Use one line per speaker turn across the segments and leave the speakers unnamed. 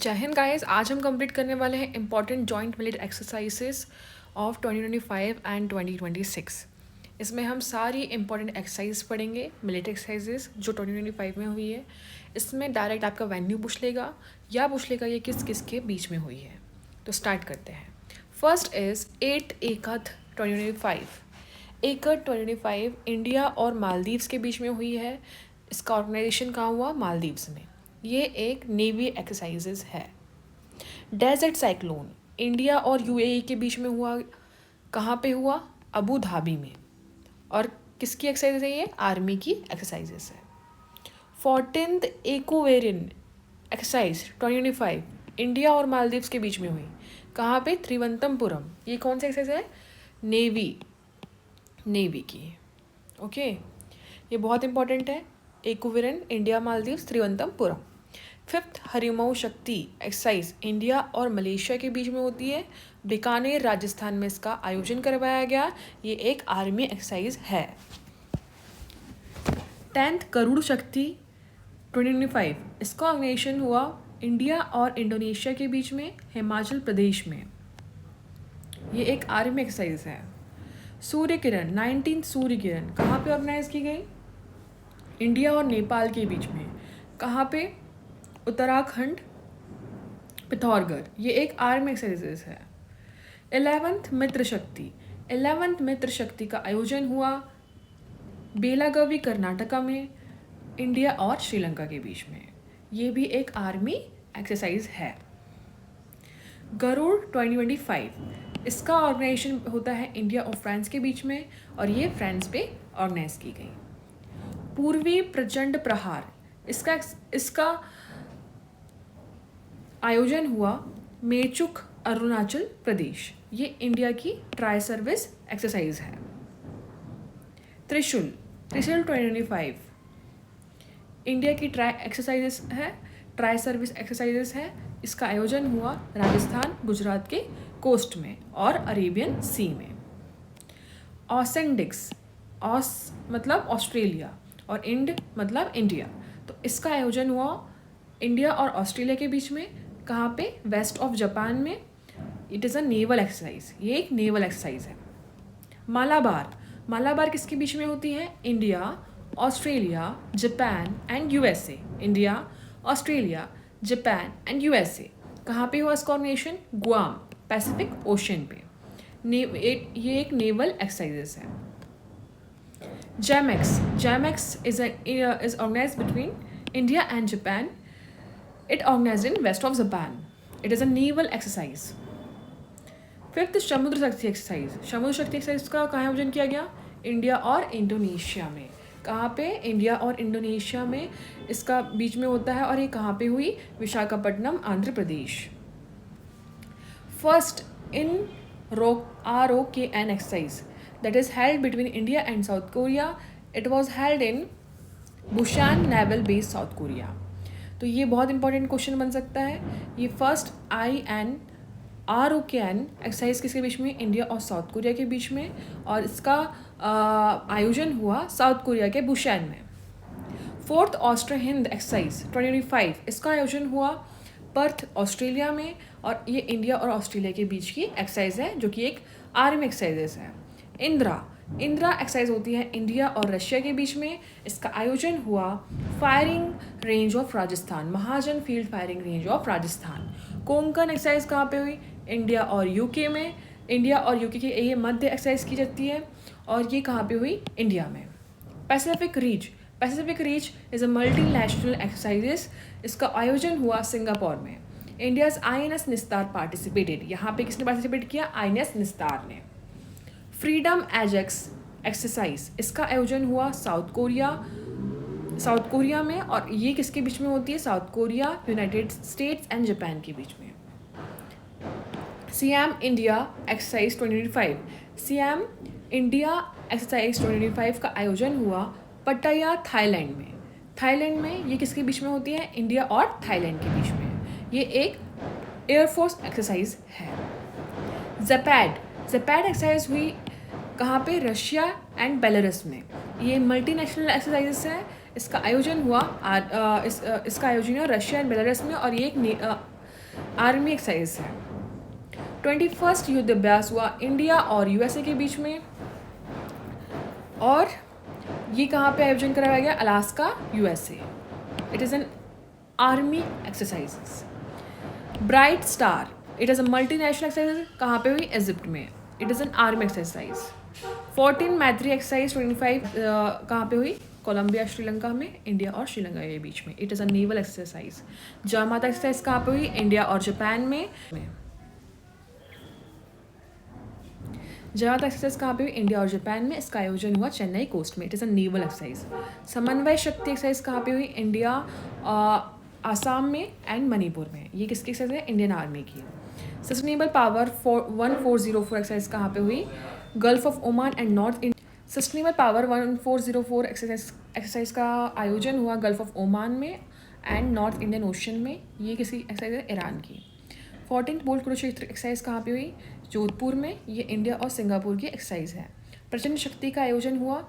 जय हिंद गाइस। आज हम कंप्लीट करने वाले हैं important joint military exercises of 2025 and 2026। इसमें हम सारी इंपॉर्टेंट एक्सरसाइज पढ़ेंगे, मिलिट्री एक्सरसाइजेस जो 2025 में हुई है। इसमें डायरेक्ट आपका वेन्यू पूछ लेगा या पूछ लेगा ये किस किस के बीच में हुई है। तो स्टार्ट करते हैं। First is 8 एकथ 2025। एकथ 2025 इंडिया और मालदीव्स के बीच में हुई है। इसका ऑर्गेनाइजेशन कहाँ हुआ? मालदीव्स में। ये एक नेवी एक्सरसाइजेज है। डेजर्ट साइक्लोन इंडिया और यूएई के बीच में हुआ। कहाँ पे हुआ? अबू धाबी में। और किसकी एक्सरसाइज है ये? आर्मी की एक्सरसाइजेस है। 14th एक्वेरियन एक्सरसाइज 2025 इंडिया और मालदीव्स के बीच में हुई। कहाँ पे? त्रिवंतमपुरम। ये कौन सी एक्सरसाइज है? नेवी की। ओके, ये बहुत इंपॉर्टेंट है। Ekuverin India Maldives Thiruvananthapuram. 5th Harimau Shakti exercise India और मलेशिया के बीच में होती है। बीकानेर राजस्थान में इसका आयोजन करवाया गया। ये एक आर्मी एक्सरसाइज है। 10th गरुड़ शक्ति 2025 इसका ऑर्गेनाइजेशन हुआ इंडिया और इंडोनेशिया के बीच में, हिमाचल प्रदेश में। ये एक आर्मी एक्सरसाइज है। सूर्य किरण 19 सूर्य किरण कहाँ पे ऑर्गेनाइज की गई? इंडिया और नेपाल के बीच में। कहाँ पे? उत्तराखंड, पिथौरगढ़। ये एक आर्मी एक्सरसाइज है। 11th मित्र शक्ति 11th मित्र शक्ति का आयोजन हुआ बेलागवी कर्नाटका में, इंडिया और श्रीलंका के बीच में। ये भी एक आर्मी एक्सरसाइज है। गरुड़ 2025 इसका ऑर्गेनाइजेशन होता है इंडिया और फ्रांस के बीच में, और ये फ्रांस पे ऑर्गेनाइज की गई। पूर्वी प्रचंड प्रहार इसका आयोजन हुआ मेचुक, अरुणाचल प्रदेश। ये इंडिया की ट्राई सर्विस एक्सरसाइज है। त्रिशूल 2025 इंडिया की ट्राई सर्विस एक्सरसाइजेस है। इसका आयोजन हुआ राजस्थान, गुजरात के कोस्ट में और अरेबियन सी में। ऑसेंडिक्स, ऑस मतलब ऑस्ट्रेलिया और इंड मतलब इंडिया। तो इसका आयोजन हुआ इंडिया और ऑस्ट्रेलिया के बीच में। कहाँ पे? वेस्ट ऑफ जापान में। It is a naval exercise. ये एक नेवल एक्सरसाइज है। मालाबार किसके बीच में होती है? India, Australia, Japan and USA. India, Australia, Japan and USA. कहाँ पे हुआ इसका ऑर्गेनाइजेशन? गुआम, पैसिफिक ओशन पे। ये एक नेवल एक्सरसाइजेस है। JAMEX is organized between India and Japan. It organized in west of Japan. It is a naval exercise. 5th समुद्र शक्ति एक्सरसाइज। समुद्र शक्ति एक्सरसाइज का कहाँ आयोजन किया गया? इंडिया और इंडोनेशिया में। कहाँ पे? इंडिया और इंडोनेशिया में इसका बीच में होता है। और ये कहाँ पे हुई? Visakhapatnam, Andhra Pradesh. First in ROKN exercise that is held between India and South Korea. It was held in Busan Naval Base, South Korea. तो ये बहुत इंपॉर्टेंट क्वेश्चन बन सकता है। ये फर्स्ट ROKN एक्सरसाइज किसके बीच में? इंडिया और साउथ कोरिया के बीच में। और इसका आयोजन हुआ साउथ कोरिया के बुशान में। 4th ऑस्ट्रो हिंद एक्सरसाइज 2025 इसका आयोजन हुआ पर्थ, ऑस्ट्रेलिया में। और ये इंडिया और ऑस्ट्रेलिया के बीच की एक्सरसाइज है, जो कि एक आर्मी एक्सरसाइजेस है। इंदिरा एक्सरसाइज होती है इंडिया और रशिया के बीच में। इसका आयोजन हुआ firing range of Rajasthan, Mahajan field firing range of Rajasthan. Konkan exercise कहाँ पे हुई? इंडिया और यूके में। इंडिया और यूके की ये मध्य एक्सरसाइज की जाती है, और ये कहाँ पे हुई? इंडिया में। Pacific reach is a multinational exercises. इसका आयोजन हुआ सिंगापुर में। इंडियाज INS निस्तार पार्टिसिपेटेड। यहाँ पे किसने पार्टिसिपेट किया? INS निस्तार ने। फ्रीडम एजेक्स एक्सरसाइज इसका आयोजन हुआ साउथ कोरिया में। और ये किसके बीच में होती है? South Korea, United states and Japan के बीच में। SIAM India exercise 2025 SIAM India exercise 2025 का आयोजन हुआ पट्टाया, थाईलैंड में। ये किसके बीच में होती है? इंडिया और थाईलैंड के बीच में। ये एक एयरफोर्स एक्सरसाइज है। ज़ेपैड एक्सरसाइज हुई कहाँ पे? रशिया एंड बेलारूस में। ये मल्टीनेशनल एक्सरसाइजेस है। इसका आयोजन हुआ रशिया एंड बेलारूस में। और ये एक आर्मी एक्सरसाइज है। 21st युद्ध अभ्यास हुआ इंडिया और यूएसए के बीच में, और ये कहाँ पे आयोजन कराया गया? Alaska, USA. It is an army exercises. Bright star, it is a multinational exercise, कहाँ पे हुई? इजिप्ट में। It is an army exercise. 14 मैत्री एक्सरसाइज 25 कहाँ पे हुई? कोलंबिया, श्रीलंका में, इंडिया और श्रीलंका के बीच में। It is a naval exercise. जामाता एक्सरसाइज कहाँ पे हुई? इंडिया और जापान में। जामाता एक्सरसाइज कहाँ पे हुई? इंडिया और जापान में। इसका आयोजन हुआ चेन्नई कोस्ट में। It is a naval exercise. समन्वय शक्ति एक्सरसाइज कहाँ पे हुई? इंडिया, आसाम में एंड मणिपुर में। ये किसकी एक्सरसाइज है? इंडियन आर्मी की। सस्टेनेबल पावर 1404 एक्सरसाइज कहाँ पे हुई? Gulf of Oman and north India. Sustainable power 1404 exercise का आयोजन हुआ गल्फ ऑफ ओमान में एंड नॉर्थ इंडियन ओशन में। ये किसी एक्सरसाइज है? ईरान की। 14th बोल्ट कुरुक्षेत्र एक्सरसाइज कहाँ पे हुई? जोधपुर में। ये इंडिया और सिंगापुर की एक्सरसाइज है। प्रचंड शक्ति का आयोजन हुआ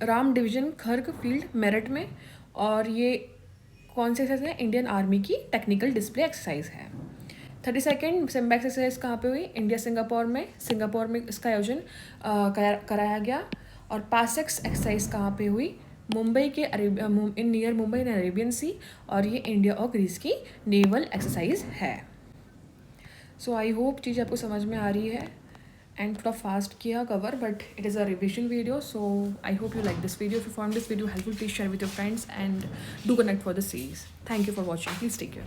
राम डिवीजन खर्ग फील्ड मेरठ में, और ये कौन सी एक्सरसाइज है? इंडियन आर्मी की टेक्निकल डिस्प्ले एक्सरसाइज है। 32nd सिम्बा एक्सरसाइज कहाँ पे हुई? इंडिया सिंगापुर में। सिंगापुर में इसका आयोजन कराया गया। और पासेक्स एक्सरसाइज कहाँ पे हुई? मुंबई के in near Mumbai in Arabian sea, और ये इंडिया और ग्रीस की नेवल एक्सरसाइज है। सो आई होप चीज़ आपको समझ में आ रही है, एंड थोड़ा फास्ट किया cover, but it is a revision video, so I hope you like this video. If you found this video helpful, please share with your friends and do connect for the series. Thank you for watching, please take care.